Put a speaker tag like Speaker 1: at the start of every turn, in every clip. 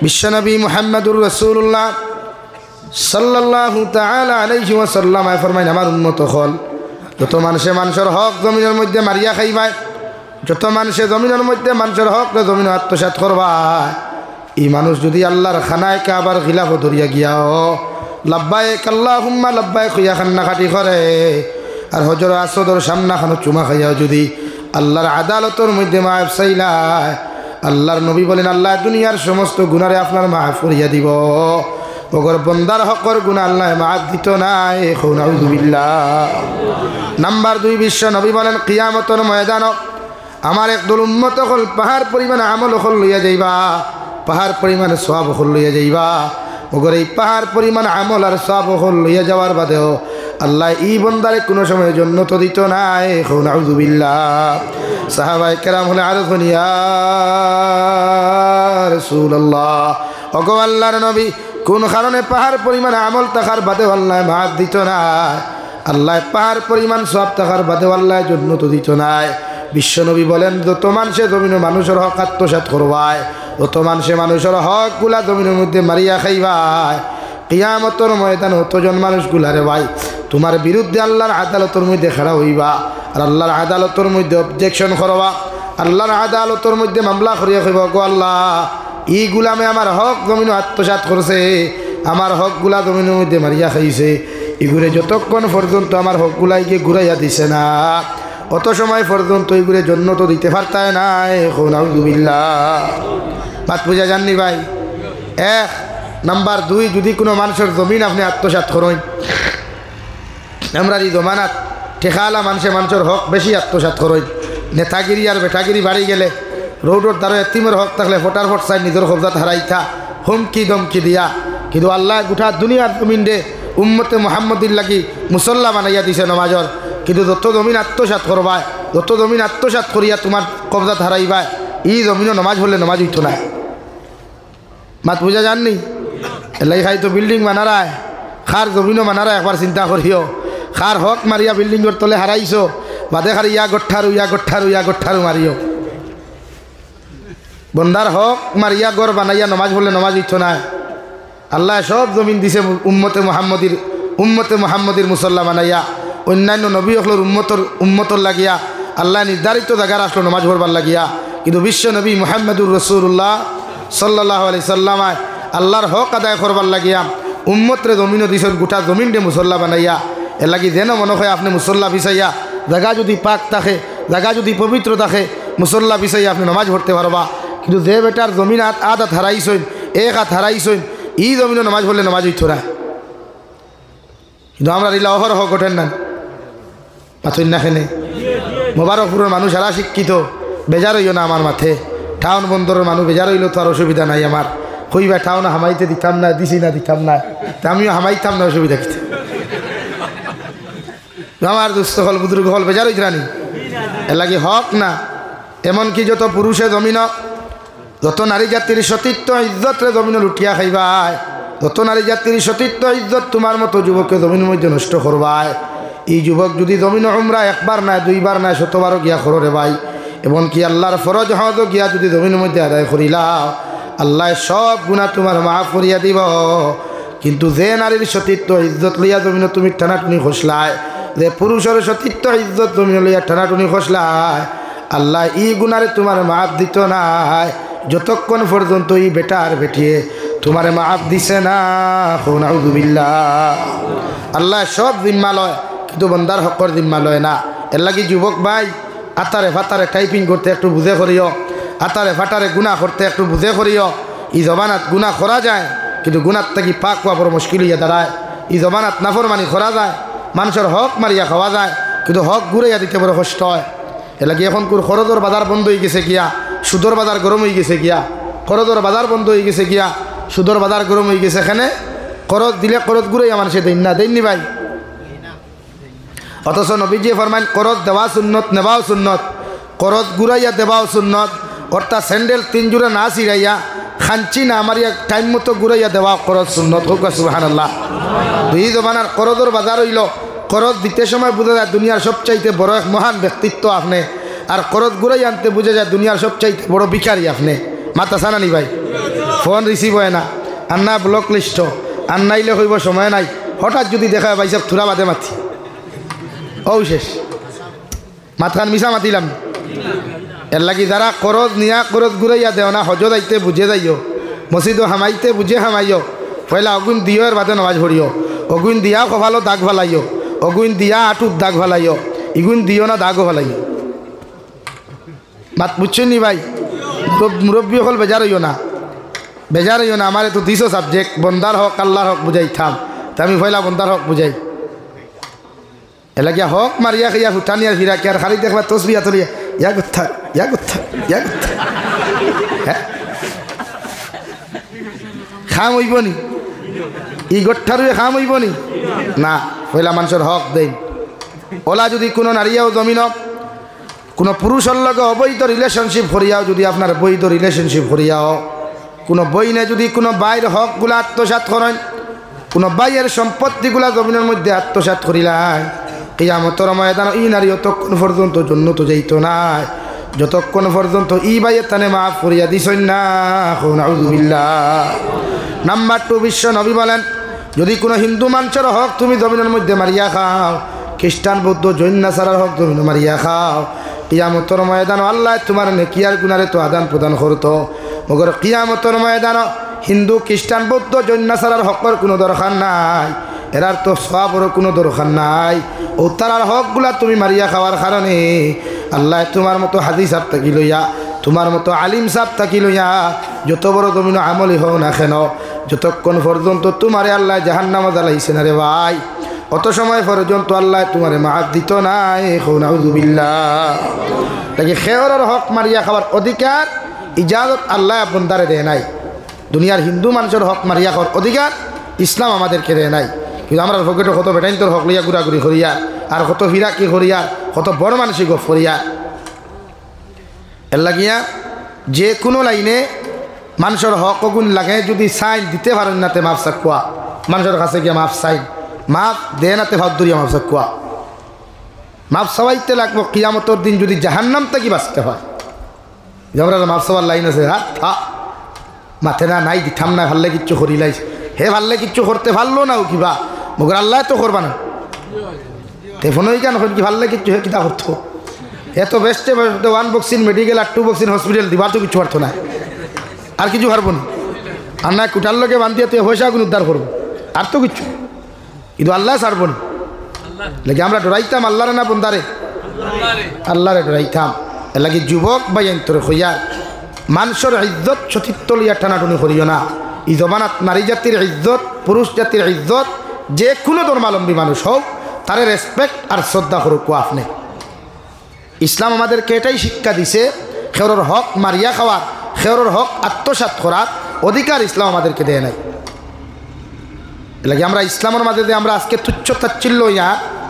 Speaker 1: বিশ্বনবী মুহাম্মদুর রাসূলুল্লাহ সাল্লাল্লাহু তাআলা আলাইহি ওয়াসাল্লাম ফরমায় আমার উম্মত হল যত মানুষের হক জমিনের মধ্যে মারিয়া খাইবায় যত মানুষে জমিনের মধ্যে মানুষের হক জমিন আত্মসাৎ করবা এই মানুষ যদি আল্লাহর খানায় কাবার খিলাফ ধরিয়া গিয়াও লাব্বাইক আল্লাহুম্মা লাব্বাইক হইয়া খান্না খাটি করে আর হজর আসদর সামনা খানো চুমা খাইয়াও যদি আল্লাহর আদালতের মধ্যে মাফ চাইলায় আল্লাহর নবী বলেন আল্লাহ দুনিয়ার সমস্ত গুনারে আপনার মাফ করিয়া দিব ওগর বন্দার হকর গুনাহ আল্লাহ মাফ দিত নাই নাউযুবিল্লাহ। নাম্বার 2 বিশ্ব নবী বলেন কিয়ামতের ময়দান আমার একদল উম্মত হল পাহাড় পরিমাণ আমল হল লইয়া যাইবা পাহাড় পরিমাণ সওয়াব হল লইয়া যাইবা ওগর এই পাহাড় পরিমাণ আমল আর সওয়াব হল লইয়া যাওয়ার বাদেও আল্লাহ এই বন্দারে কোনো সময় জান্নাত দিত নাই নাউযুবিল্লাহ। সাহাবায়ে কেরাম হলে আর ইয়া রাসূলুল্লাহ ওগো আল্লাহর নবী কোন কারণে পাহাড় পরিমাণ আমল থাকার বাদেও আল্লাহ মাফ দিত না আল্লাহ পাহাড় পরিমাণ সওয়াব থাকার বাদেও আল্লাহ জান্নাত দিত নাই। বিশ্বনবী বলেন যত মানুষে জমিনে মানুষের হক আত্মসাৎ করবায় যত মানুষের হকগুলা জমিনের মধ্যে মারিয়া খাইবায় কিয়ামতের ময়দানে অতজন মানুষগুলারে ভাই তোমার বিরুদ্ধে আল্লাহর আদালতের মধ্যে খাড়া হইবা আর আল্লাহর আদালতের মধ্যে অবজেকশন করবা আল্লাহর আদালতের মধ্যে মামলা করিয়া কইবা গো আল্লাহ ই গুলামে আমার হক জমিনে আত্মসাৎ করছে আমার হকগুলা জমিনের মধ্যে মারিয়া খাইছে এগুলো যতক্ষণ পর্যন্ত আমার হকগুলাইকে ঘুরাইয়া দিছে না অত সময় পর্যন্ত এগুলো জান্নাত দিতে পারতায় নাই নাউযুবিল্লাহ। বাত বুঝা জাননি ভাই। 1 নাম্বার 2 যদি কোনো মানুষের জমিন আপনি আত্মসাৎ করেন আমরা এই জমানাত ঠেকালা মানুষের হক বেশি আত্মসাৎ করেন নেতাগিরি আর বেটাগিরি বাড়ি গেলে রোডর দ্বারা এতিমের হক থাকলে ফোটার ফট চাই নিজের কবজাত হারাইতা হুমকি দমকি দিয়া কিন্তু আল্লাহ গোটা দুনিয়ার জমিন দে উম্মতে মুহাম্মদির লাগি মুসল্লা বানাইয়া দিছে নমাজর কিন্তু যত জমিন আত্মসাৎ করবায় যত জমিন আত্মসাৎ করিয়া তোমার কবজাত হারাইবায় এই জমিনও নমাজ হলে নমাজ হইতো না। মাত বুঝা জাননি এলাই খাই তো বিল্ডিং বানারায় খার জমিনও বানারায় একবার চিন্তা করিও খার হক মারিয়া বিল্ডিংর তলে হারাইছো বাদে খার ইয়া গঠারু মারিও বন্দার হক মারিয়া গড় বানাইয়া নমাজ বললে নমাজ হইতো না। আল্লাহ সব জমিন দিছে উম্মতে মুহাম্মদির মুসল্লা বানাইয়া অন্যান্য নবী হকলোর উম্মতর লাগিয়া আল্লাহ নির্ধারিত জায়গার আসলো নমাজ পড়বার লাগিয়া কিন্তু বিশ্ব নবী মুহাম্মদুর রাসূলুল্লাহ সাল্লাল্লাহু আলাইহি সাল্লাম আল্লাহর হক আদায় করবার লাগিয়া উম্মতরে জমিনও দিছেন গোটা জমিন দে মুসল্লা বানাইয়া এর লাগি যেন মনে হয় আপনি মুসল্লা বিছাইয়া জায়গা যদি পাক থাকে জায়গা যদি পবিত্র থাকে মুসল্লা বিছাইয়া আপনি নমাজ পড়তে পারবা কিন্তু যে বেটার জমিন আধ হারাইছেন এক হাত হারাইছেন এই জমিনও নমাজ পড়লে নমাজ হইতো না কিন্তু আমরা রিলা অহরহ ঘটেন না পাথর না খেলে মোবারকপুরের মানুষ সারা শিক্ষিত বেজার হইও না আমার মাঠে টাউন বন্দরের মানুষ বেজার হইলেও তো আর অসুবিধা নাই আমার কইবা টাউন হামাইতে দিতাম না দিছি না দিতাম না আমিও হামাইতাম না অসুবিধা কিছু আমার দুস্থ হল বুদ্রুগ হল বেজার হইত রানি এর লাগে হক না এমনকি যত পুরুষে জমিন যত নারী জাতির সতীত্ব ইজ্জতরে জমিন লুটিয়া খাইবাই যত নারী জাতির সতীত্ব ইজ্জত তোমার মতো যুবককে জমিনের মধ্যে নষ্ট করবায় এই যুবক যদি জমিন উমরা একবার নাই দুইবার নাই শতবারও গিয়া কররে ভাই এমনকি আল্লাহর ফরজ হজ গিয়া যদি জমিনের মধ্যে আদায় করিলাও আল্লাহ সব গুনাহ তোমার মাফ করিয়া দিব কিন্তু যে নারীর সতীত্ব ইজ্জত লইয়া জমিন তুমি টানাটুনি খসলায় যে পুরুষের সতীত্ব ইজ্জত জমিন লইয়া টানাটুনি খসলায় আল্লাহ এই গুনারে তোমার মাফ দিত নাই যতক্ষণ পর্যন্ত এই বেটা আর বেটিয়ে তোমারে মাফ দিছে না নাউযুবিল্লাহ। আল্লাহ সব জিম্মা লয় কিন্তু বন্দার হকর জিম্মা লয় না এর লাগি যুবক ভাই আতারে ফাতারে টাইপিং করতে একটু বুঝে করিও আতারে ফাটারে গুনাহ করতে একটু বুঝে করিও এই জবানাত গুনাহ করা যায় কিন্তু গুনাহ থেকে পাক হওয়া বড় মুশকিল হইয়া দাঁড়ায় এই জবানাত নাফরমানি করা যায় মানুষের হক মারিয়া খাওয়া যায় কিন্তু হক ঘুরাইয়া দিতে বড় কষ্ট হয় এর লাগি এখন খরচের বাজার বন্ধ হয়ে গেছে গিয়া সুদর বাজার গরম হয়ে গেছে গিয়া খরচের বাজার বন্ধ হয়ে গেছে গিয়া সুদর বাজার গরম হয়ে গেছে এখানে খরচ দিলে খরচ ঘুরাইয়া মানুষে দেননি ভাই অথচ নবীজি ফরমান করজ দেওয়া সুন্নত নেওয়াও সুন্নত করজ ঘুরাইয়া দেওয়াও সুন্নত অর্থাৎ স্যান্ডেল 3 জোড়া না ছিড়াইয়া খাঞ্চি না মারিয়া টাইম মতো ঘুরাইয়া দেওয়া করজ সুন্নত হোক সুবহানাল্লাহ। দুই জমানার করজের বাজার হইল করজ দিতে সময় বোঝা যায় দুনিয়ার সবচাইতে বড় এক মহান ব্যক্তিত্ব আপনি আর করজ ঘুরাই আনতে বোঝা যায় দুনিয়ার সবচাইতে বড় ভিখারি আপনি মাথা সানানি ভাই ফোন রিসিভ হয় না, আন্না ব্লক লিস্ট, আন্নাইলে হইব সময় নাই, হঠাৎ যদি দেখা ভাই সাহেব থুরা বাদে মাতি ও শেষ মাথান মিশা মাতিলাম। এর লাগি যারা করজ নিয়া করজ ঘুরাইয়া দেও না, হজ যাইতে বুঝে যাইও, মসজিদও হামাইতে বুঝে হামাইও, পয়লা অগুন দিও এর বাদে নমাজ ভরিও, অগুন দিয়া কপালো দাগ ভালাইও, অগুন দিয়া আটুর দাগ ভালাইও, ইগুন দিও না দাগও ভালাইও। মাত বুঝছেন নি ভাই? মুরব্বী হল বেজার হইও না, বেজার হইও না। আমার তো 200 সাবজেক্ট, বন্দার হক আল্লাহর হক বুঝাই থাম, তা আমি পয়লা বন্দার হক বুঝাই। এলাকিয়া হক মারিয়া খাইয়া হুটানিয়া ফিরা কি আর খালি দেখবা তসবিয়া তলিয়া ইয়া গুথা ইয়া গুথা ইয়া গুথা, হ্যাঁ খাম হইব নি? ই গোঠারুয়ে খাম হইব নি? না, পয়লা মানুষের হক দেন। ওলা যদি কোনো নারীয়াও জমিন কোনো পুরুষের লগে অবৈধ রিলেশনশিপ করিয়াও, যদি আপনার বৈধ রিলেশনশিপ করিয়াও, কোনো বইনে যদি কোনো বাইর হকগুলা আত্মসাৎ করেন, কোনো বাইয়ের সম্পত্তিগুলা জমিনের মধ্যে আত্মসাৎ করিলাই, কিয়ামতের ময়দানে ই নারী অতক্ষণ পর্যন্ত জন্নত যাইত না, যতক্ষণ পর্যন্ত ই বাইয়ের তানে মাফ করিয়া দিছেন না। নাউযুবিল্লাহ। নাম্বার 2, বিশ্ব নবী বলেন, যদি কোনো হিন্দু মানুষের হক তুমি জমিনের মধ্যে মারিয়া খাও, খ্রিস্টান বৌদ্ধ জৈন নাসারার হক জমিনে মারিয়া খাও, কিয়ামতের ময়দান আল্লাহ তোমার নেকিয়ার গুনারে তো আদান প্রদান করতো। মগর কিয়ামতের ময়দান হিন্দু খ্রিস্টান বৌদ্ধ জৈন নাসারার হকের কোনো দরকার নাই, এরার তো সওয়াবেরও কোনো দরকার নাই। ও তারার হকগুলা তুমি মারিয়া খাওয়ার কারণে আল্লাহ তোমার মতো হাদিস সাহেব থাকি লইয়া, তোমার মতো আলিম সাহেব থাকি লইয়া, যত বড় জমিন আমলি হও না কেন, যতক্ষণ পর্যন্ত তোমারে আল্লাহ জাহান্নামে জ্বালাইছে না রে ভাই, অত সময় পর্যন্ত আল্লাহ তোমারে মাফ দিত নাই। নাউযুবিল্লাহ। তাকে খেয়রের হক মারিয়া খাওয়ার অধিকার ইজাজত আল্লাহ বন্দারে দেয় নাই। দুনিয়ার হিন্দু মানুষের হক মারিয়া খাওয়ার অধিকার ইসলাম আমাদেরকে দেয় নাই। কিন্তু আমরা পকেটে কত বেটাইন্তর হক লইয়া ঘুরাঘুরি করিয়া, আর কত ফিরাকি করিয়া, কত বড় মানসিক গপ করিয়া। এর লাগিয়া যে কোনো লাইনে মানুষের হক অগুণ লাগে, যদি সাইন দিতে পারেন নাতে মাফ চাকুয়া, মানুষের কাছে গিয়া মাফ সাইন মাফ দে নাতে ভাব দরিয়া মাফ চাকুয়া, মাফ সবাইতে লাগবো কিয়ামতের দিন যদি জাহান্নাম থেকে বাঁচতে হয়। আমরা মাফ সবার লাইন আছে, হ্যাঁ মাথে না নাই দিতাম না, ভাল্লে কিচ্ছু করিলাই, হে ভাল্লে কিচ্ছু করতে পারলো না, ও কিবা মগর আল্লাহ তো করবা না, টেফোনই কেন কি ভাল্লে কিচ্ছু হে কিতা করতো, এত বেস্টে 1 বক্সিন মেডিকেল আর 2 বক্সিন হসপিটাল দিবার তো কিছু পারতো না, আর কিছু পারবো না। আর না কুটার লোকে বান্ধিয়ে তুই পয়সা গুণ উদ্ধার করবো, আর তো কিছু কিন্তু আল্লাহ ছাড়বো না। লাগে আমরা ডরাইতাম আল্লাহরে না বন্দারে? আল্লাহরে ডরাইতাম। এর লাগে যুবক বা যন্ত্র হইয়া মানুষের ইজ্জত সতীত্ব লইয়া টানাটুনি করিও না। ই জমানাত নারী জাতির ইজ্জত, পুরুষ জাতির ইজ্জত, যে কোনো ধর্মাবলম্বী মানুষ হোক তারে রেসপেক্ট আর শ্রদ্ধা করুক আপনি। ইসলাম আমাদেরকে এটাই শিক্ষা দিছে, খেয়রের হক মারিয়া খাওয়ার, খেয়রের হক আত্মসাৎ করার অধিকার ইসলাম আমাদেরকে দেয় নাই। লাগে আমরা ইসলামের মাঝে যে আমরা আজকে তুচ্ছ তাচ্ছিল্য হইয়া,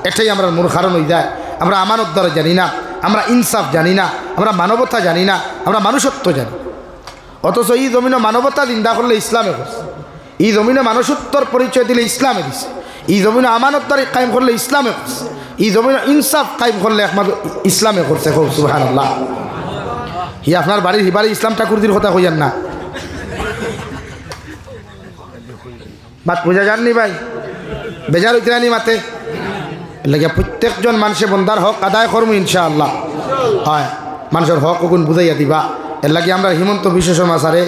Speaker 1: এটাই আমরা মূল কারণ হয়ে যায়। আমরা আমানত দ্বারা জানি না, আমরা ইনসাফ জানি না, আমরা মানবতা জানি না, আমরা মানুষত্ব জানি। অথচ এই জমিনে মানবতা জিন্দা করলে ইসলামে করছে, এই জমিনে মানুষত্বর পরিচয় দিলে ইসলামে দিছে, এই জমিনে আমানতদারি কায়েম করলে ইসলামে করছে, এই জমিনে ইনসাফ কায়েম করলে একমাত্র ইসলামে করছে। সুবহানাল্লাহ। ই আপনার বাড়ির হিবারে ইসলাম ঠাকুরদির কথা কইয়ান না, বাত বুঝা যাননি ভাই, বেজার হইতে রানি মাতে লাগে। প্রত্যেকজন মানুষের বন্দার হক আদায় করবো ইনশাআল্লাহ। হয় মানুষের হক ওগুন বুঝাইয়া দিবা। এর লাগে আমরা হিমন্ত বিশ্ব শর্মা স্যারে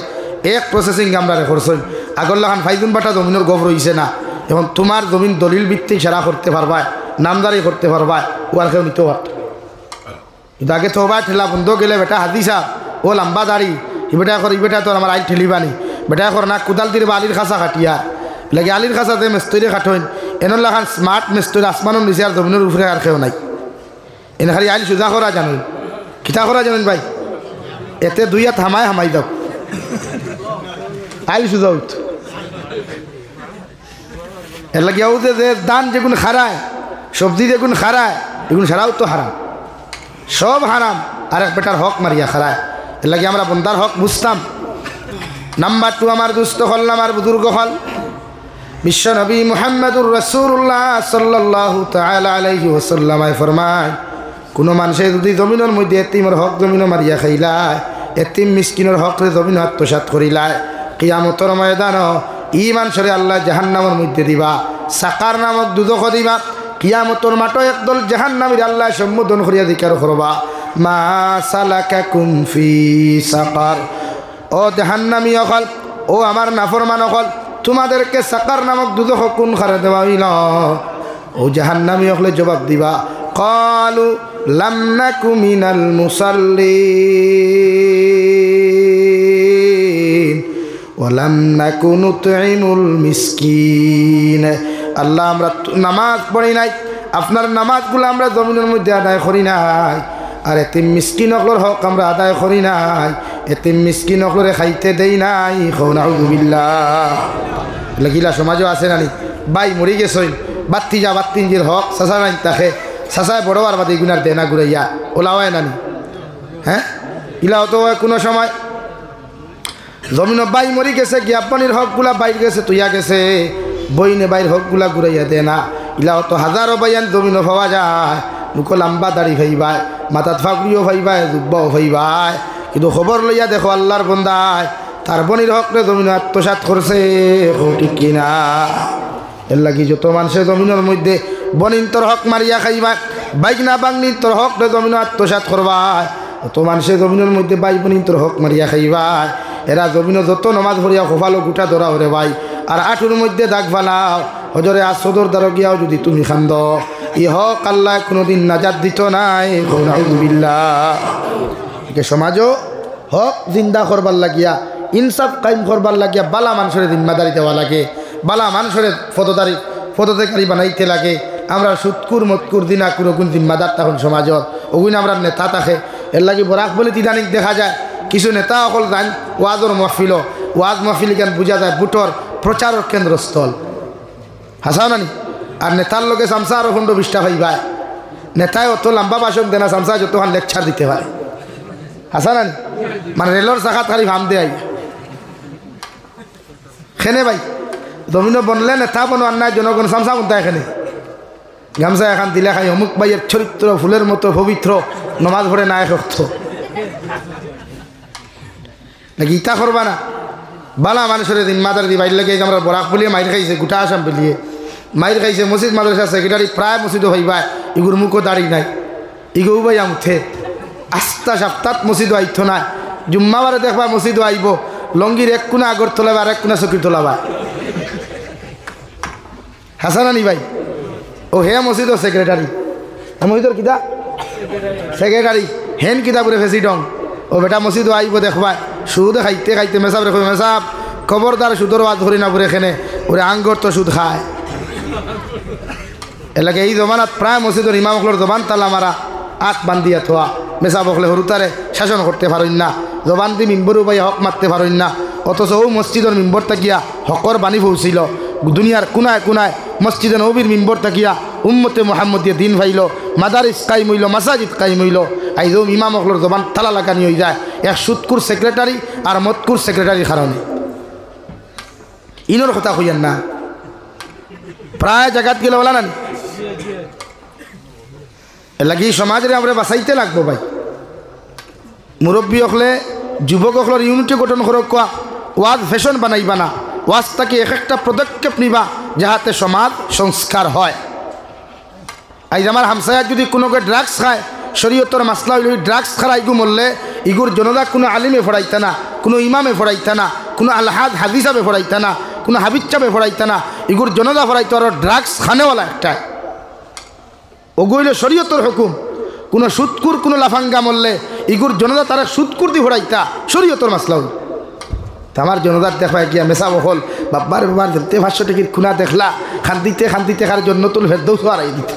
Speaker 1: এক প্রসেসিং আমরা করছেন। আগরলাখান ফাইজুন বাটা জমিনের গভ রইছে না, এখন তোমার জমিন দলিল ভিত্তিক সেরা করতে পারবা, নামদারি করতে পারবা, ওয়ার কেউ নিতে পারত। কিন্তু আগে তো বা ঠেলা বন্ধ গেলে বেটা হাদিসা ও লম্বা দাড়ি, ই বেটা কর, ই বেটা তোর আমার আইল ঠেলিবানি, বেটা কর না কুদাল দিলে বা আলির খাসা খাটিয়া লাগে, আলির খাসাতে মেস্তরি খাটইন। এনলাখান স্মার্ট মেস্তরি আসমানের নিচে আর জমিনের উপরে আর কেউ নাই। এনে খালি আইল সোজা করা জানেন, খিতা করা জানেন ভাই, এতে 2 হাত হামাই দাও, আইল সোজা উঠ। এর লাগে যে দান যেগুন খারায়, সবজি যেগুন খারায়, এগুন সারাও তো হারাম, সব হারাম। আর এক বেটার হক মারিয়া খারায়। এর লাগে আমরা বন্দার হক বুঝতাম। নাম্বার 2 আমার দুস্থ হল, আমার বুজুর্গ হল বিশ্ব নবী মুহাম্মদুর রাসূলুল্লাহ সাল্লাল্লাহু তাআলা আলাইহি ওয়াসাল্লাম ফরমায়, কোনো মানুষে যদি জমিনের মধ্যে এতিমের হক জমিন মারিয়া খাইলায়, এতিম মিসকিনের হক জমিন আত্মসাৎ করিলায়, কিয়ামতের ময়দান ই মানুষরে আল্লাহ জাহান্নামের মধ্যে দিবা সাকার নামক দুদক দিবা কিয়ামতের মাঠে একদল জাহান্নামীর আল্লাহ সম্বোধন করিয়া জিকির করবা মা সালাকাকুম ফি সাকার ও জাহান্নামী অকল ও আমার নাফরমান অকল তোমাদেরকে সাকার নামক দুদক কোন খারে দেওয়া হইল ও জাহান্নামী অকলে জবাব দিবা ক্বালু লাম নাকু মিনাল মুসাল্লিন ওয়া লাম নাকু নুতঈমুল মিসকিন আল্লাহ আমরা নামাজ পড়ি নাই আপনার নামাজগুলো আমরা জমিনের মধ্যে আদায় করি নাই আর এতিম মিসকিন অকলর হক আমরা আদায় করি নাই এতিম মিসকিন অকলরে খাইতে দেই নাই নাউযুবিল্লাহ লাগিলা সমাজও আছে নানি বাই মরি গেছই বাত্তি যা বাত্তি নিজের হক চাচা নাই তাকে চাচায় বড় আর বাদে গুনার দেনা ঘুরাইয়া ওলাওয়ায় নানি হ্যাঁ ইলাও তো কোনো সময় জমিন বাই মরি গেছে জ্ঞাপনির হকগুলা বাইর গেছে তুইয়া গেছে বইনে বাইর হকগুলা ঘুরাইয়া দে না ইলাও তো হাজারো বাইয়ান জমিন পাওয়া যায় মুখ লম্বা দাড়ি ভাইবায় মাথাত ফাগুড়িও ভাইবায় জুব্বাও ভাইবায় কিন্তু খবর লইয়া দেখো আল্লাহর বন্দায় তার বনির হকরে জমিন আত্মসাৎ করছে ঠিক কিনা এর লাগি যত মানুষের জমিনের মধ্যে বনিন তোর হক মারিয়া খাইবা বাইক না বাংনি তোর হকরে জমিন আত্মসাৎ করবা অত মানুষের জমিনের মধ্যে বাই বনিন তোর হক মারিয়া খাইবা এরা জমিনে যত নমাজ ভরিয়া খোফালো গুটা ধরা হরে ভাই আর আঠুর মধ্যে দাগ ফালাও হজরে আসদর দ্বারা গিয়াও যদি তুমি খান্দ ই হক আল্লাহ কোনোদিন নাজাত দিত নাই নাউযুবিল্লাহ সমাজও হক জিন্দা করবার লাগিয়া ইনসাফ কায়েম করবার লাগিয়া বালা মানুষের জিম্মাদারি দেওয়া লাগে বালা মানুষের ফটোদারি বানাইতে লাগে আমরা সুৎকুর মৎকুর দিনা কোনো কোন জিম্মাদার তখন সমাজত ওগুন আমরা নেতা থাকে এর লাগে বরাক বলে তিদানিক দেখা যায় কিছু নেতা অকল যান ওয়াজর মহফিল ওয়াজ মহফিল কেন বোঝা যায় বুটর প্রচারক কেন্দ্রস্থল হাসাও নানি আর নেতার লোকে সামসা আরো 15-20টা হইবায় নেতায় অত লম্বা ভাষণ দেনা সামসা যতক্ষণ লেকচার দিতে হয় হাসা নানি মানে রেলর চাকাত খালি ভাম দেয় খেনে ভাই জমিন বনলে নেতা বনোয়ার নাই জনগণ সামসা বনতে এখানে গামছা এখন দিলে খাই অমুক ভাইয়ের চরিত্র ফুলের মতো পবিত্র নমাজ ভরে নাই রক্ত নাকি ইটা করবা না বালা মানুষের দিন মাদার দি বাইর লাগে আমরা বরাক বলিয়ে মাইর খাইছে গোটা আসাম বলিয়ে মাইর খাইছে মসজিদ মাদ্রাসা সেক্রেটারি প্রায় মসজিদও হইবা ইগুর মুখও দাঁড়ি নাই ইগু ভাই উঠে আস্তা সপ্তাহ মসজিদও আইতো না জুম্মাবারে দেখবা মসজিদও আইব লঙ্গির এক কোনা আগর তোলাবা আর এক কোনা চকির তোলাবা হাসানানি ভাই ও হে মসজিদও সেক্রেটারি মসজিদর কিতা সেক্রেটারি হেন কিতা করে প্রেসিডেন্ট ও বেটা মসজিদও আইব দেখবা সুদ খাইতে খাইতে মেসাব রেখো মেসাব খবরদার সুদর বাদ ধরি না পরে এখানে ওরে আঙ্গর তো সুদ খায় এলাকা এই জমানাত প্রায় মসজিদর ইমামকলর জবান তালা মারা আখ বান্ধিয়া থোয়া মেসাব হকলে হরুতারে শাসন করতে পারেন না জবান দি মিম্বরও পাই হক মারতে পারেন না অথচ ও মসজিদর মিম্বর তাকিয়া হকর বাণী পৌঁছিল দুনিয়ার কোনায় কোনায় মসজিদে নবীর মিম্বর তাকিয়া উম্মতে মোহাম্মদিয়া দিন ভাইল মাদারিস কাইম হইল মাসাজিদ কাইম হইল আইজ ইমাম অকলর জবান তালা লাগানি হয়ে যায় এক সুৎকুর সেক্রেটারি আর মতকুর সেক্রেটারির কারণে ইনোর কথা কইয়ান না প্রায় জায়গাত গেলে বলা না লাগি সমাজে আমরা বাঁচাইতে লাগবো ভাই মুরব্বী হকলে যুবক হকলের ইউনিটি গঠন করক কোয়া ওয়াজ ফ্যাশন বানাইবা না ওয়াজটাকে এক একটা পদক্ষেপ নিবা যাহাতে সমাজ সংস্কার হয় আজ আমার হামসায়াত যদি কোনোকে ড্রাগস খায় শরীয়তর মাসলা হইল ড্রাগস খারা ইগু মরলে ইগুর জনতা কোনো আলিমে ফড়াইতা না কোনো ইমামে ফড়াইতা না কোনো আলহাদ হাদিসাবে ফড়াইতা না কোনো হাবিচাবে ফড়াইতা না ইগুর জনতা ফড়াইতো আর ড্রাগস খানেওয়ালা একটা ওগুইলে শরীয়তর হুকুম কোনো সুৎকুর কোনো লাফাঙ্গা মরলে ইগুর জনতা তারা সুৎকুর দি ফড়াইতা শরীয়তর মাসলা হইল আমার জনতার দেখা গিয়া মেসা বহল বাবার বাবার ধরতে 500 টাকির খুনা দেখলা খান্দিতে খান্দিতে খার জন্য তুল ফের দৌড় হারাই দিতে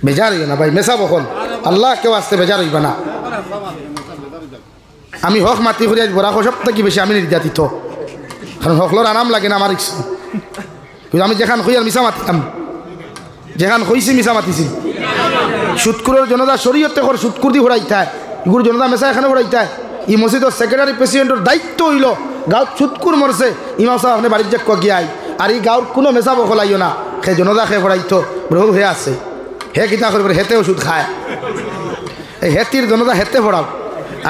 Speaker 1: বেজার হইও না ভাই মেসা বহল আল্লাহ কেউ আসতে বেজার হইবা না আমি হক মাতি করি আজ বড়া সব থেকে বেশি আমি নির্যাতিত কারণ হকলর আরাম লাগে না আমার ইচ্ছা কিন্তু আমি যেখান হই আর মিশা মাতিতাম যেখান হইছি মিশা মাতিছি সুৎকুরের জনতা শরীয়তে কর সুৎকুর দি ঘোরাইতে ইগুর জনতা মেসা এখানে ঘোরাইতে ই মসজিদের সেক্রেটারি প্রেসিডেন্টের দায়িত্ব হইল গাঁত সুৎকুর মরছে ইমাম সাহেব আপনি বাড়ির যে গিয়াই আর এই গাঁর কোনো মেসা বখলাইও না সে জনতা খেয়ে ঘোরাইতো বহু হয়ে আছে হে কিতা করবে হেতেও সুদ খায় এই হেতির জনতা হেতে ফোড়াও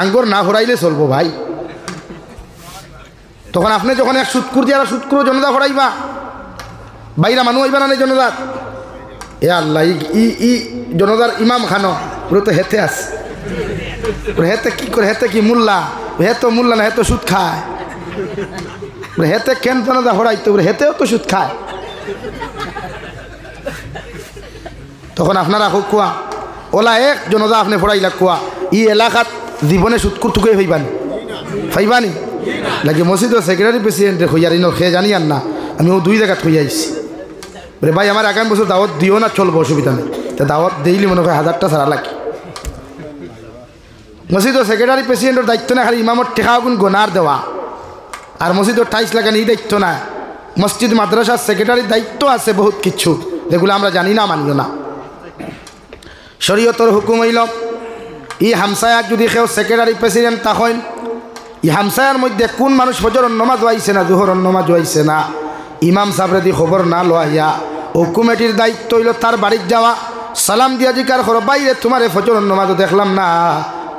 Speaker 1: আঙ্গর না হরাইলে চলবো ভাই। তখন আপনি যখন এক সুৎকুর দিয়ে সুৎকুর জনতা হরাইবা, বাইরা মানুষ হইবা না জনতার। এ আল্লাহ, ই জনতার ইমাম খানো পুরো তো হেতে আছে, হেতে কি করে, হেতে কি মোল্লা, হেতো মোল্লা না, হেতো সুদ খায়, হেতে কেন জনতা হরাইতে, হেতেও তো সুদ খায়। তখন আপনারা হোক কোয়া ওলা এক জনতা আপনি ফোড়াইলা কোয়া ই এলাকাত জীবনে সুৎকুর টুকুই ফাইবানি লাগে মসজিদের সেক্রেটারি প্রেসিডেন্টে হইয়ার ইনো খেয়ে জানি আর না, আমি ও 2 জায়গাত হইয়া আইছি। বলে ভাই আমার আগামী বছর দাওয়াত দিও না, চলবো, অসুবিধা নেই। তা দাওয়াত দিইলি মনে হয় 1000টা ছাড়া লাগে। মসজিদের সেক্রেটারি প্রেসিডেন্টের দায়িত্ব না খালি ইমামর টেকা গুণ গোনার দেওয়া, আর মসজিদের টাইলস লাগানো এই দায়িত্ব না। মসজিদ মাদ্রাসার সেক্রেটারির দায়িত্ব আছে বহুত কিছু, যেগুলো আমরা জানি না, মানিও না। শরীয়তর হুকুম হইল ই হামসায়ার যদি কেউ সেক্রেটারি প্রেসিডেন্ট তখন ই হামসায়ার মধ্যে কোন মানুষ ফজরের নামাজ হইছে না, জোহরের নামাজ হইছে না, ইমাম সাহেবের দি খবর না লইয়া ও কমিটির দায়িত্ব হইল তার বাড়ির যাওয়া, সালাম দিয়া জিকার করো, বাইরে তোমার ফজরের নামাজও দেখলাম না,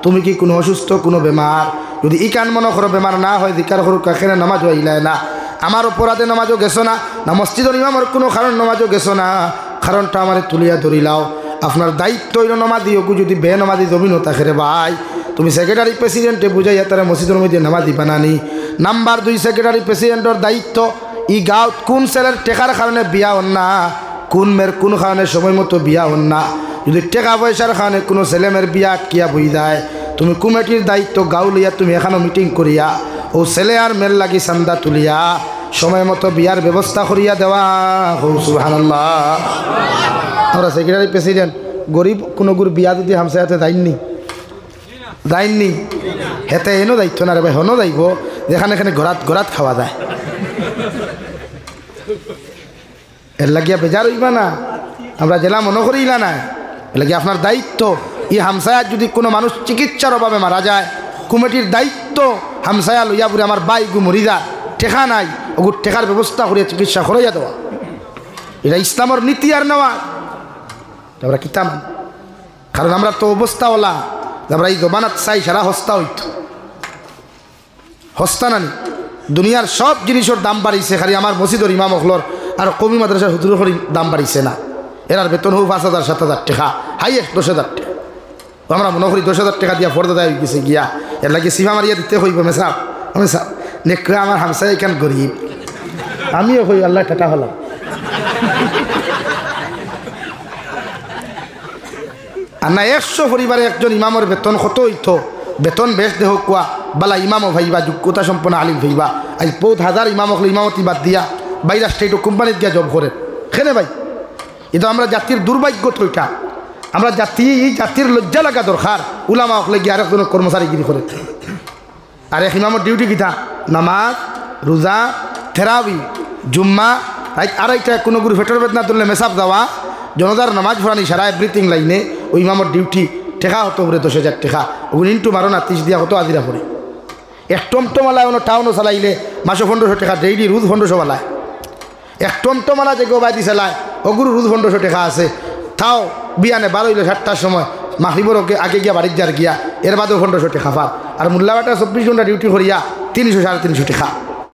Speaker 1: তুমি কি কোনো অসুস্থ, কোনো বেমার? যদি ই কান মনে করো বেমার না হয় জিকার করো, কাকের নামাজ হইলায় না, আমার অপরাধে নামাজও গেছো না, না মসজিদের ইমামের কোনো কারণ নামাজও গেছো না, কারণটা আমার তুলিয়া ধরিলাও। আপনার দায়িত্ব হইল নামাজি, ওগু যদি বে নামাজি জমিনও থাকে রে ভাই, তুমি সেক্রেটারি প্রেসিডেন্টে বুঝাইয়া তারা মসজিদের মধ্যে নামাজি বানানি। নাম্বার 2 সেক্রেটারি প্রেসিডেন্টের দায়িত্ব ই গাঁৱত কোন ছেলের টেকার কারণে বিয়া হন না, কোন মেয়ের কোন কারণে সময় মতো বিয়া হন না, যদি টেকা পয়সার কারণে কোনো ছেলে মেয়ের বিয়া আটকিয়া বই যায়, তুমি কমিটির দায়িত্ব গাঁও লইয়া তুমি এখানে মিটিং করিয়া ও ছেলে আর মেয়ের লাগি চান্দা তুলিয়া সময় মতো বিয়ার ব্যবস্থা করিয়া দেওয়া। সুবহানাল্লাহ। আমরা সেক্রেটারি প্রেসিডেন্ট গরিব কোনো গুরু বিয়া যদি হামসা হাতে দায়নি হেতে এনো দায়িত্ব না রে ভাই, হনো দায়িব যেখানে এখানে ঘরাত খাওয়া যায়, এর লাগিয়া বেজার হইবা না, আমরা জেলা মনে করিলা না, এর লাগিয়া আপনার দায়িত্ব ই হামসায়াত যদি কোনো মানুষ চিকিৎসার অভাবে মারা যায়, কমিটির দায়িত্ব হামসায়া লইয়া বলে আমার বাই গু মরি যায়, টেকা নাই, ওগুর টেকার ব্যবস্থা করিয়া চিকিৎসা করাইয়া দেওয়া, এটা ইসলামের নীতি আর নেওয়া। আমরা কিতাম কারণ আমরা তো অবস্থাওয়ালা, আমরা এই জমানাত চাই সারা হস্তা হইত, হস্তা নানি দুনিয়ার সব জিনিসের দাম বাড়িছে, খালি আমার মসজিদের ইমাম অখলর আর কমি মাদ্রাসার হুজুরের দাম বাড়িছে না। এরার বেতন হোক 5,000 7,000 টাকা, হাইয়েস্ট 10,000 টাকা। আমরা মনে করি 10,000 টাকা দিয়া ফর্দা দেয় গেছে গিয়া, এর লাগে সিমা মারিয়া দিতে হইব মেসাব মেসাব নেকড়ে আমার হামসাই এখান গরিব, আমিও হই আল্লাহ টাকা হলাম। আর না 100 পরিবারে একজন ইমামের বেতন কত হইতো, বেতন বেশ দেহ কোয়া বালা ইমামও ভাইবা, যোগ্যতা সম্পন্ন আলিম ভাইবা, আজ বহুত হাজার ইমাম হলে ইমামতি বাদ দিয়া বাইরা স্টেট কোম্পানিত গিয়া জব করে খেনে ভাই। এটা আমরা জাতির দুর্ভাগ্য থইটা, আমরা জাতির লজ্জা লাগা দরকার, উলামা হলে গিয়ে আরেকজনের কর্মচারীগিরি করে। আর এক ইমামের ডিউটি কিতা নামাজ, রোজা, থেরাবি, জুম্মা, আরেকটা কোনো গুরু ফেটর বেদনা তুললে মেসাব দেওয়া, জনতার নামাজ পড়ানি সারা এভরিথিং লাইনে ওই ইমামের ডিউটি টেকা হতো করে 10,000 টাকা, ওগুলো ইন্টু মারো না 30 দিয়া হতো আজিরা পড়ে। এক টমটমালায় কোনো টাউনও চালাইলে মাসে 1500 টাকা ডেইলি, রোজ 1500 বালায়। এক টমটমালা যে গোবাইদি চালায় ওগুলো রোজ 1500 টাকা আছে, তাও বিয়ানে 12 হইলে 7টার সময় মাহরিবর আগে গিয়া বাড়ির যার গিয়া এর বাদেও 1500 টাকা পার, আর মোল্লাবাটা 24 ঘন্টা ডিউটি করিয়া 300 350 টাকা।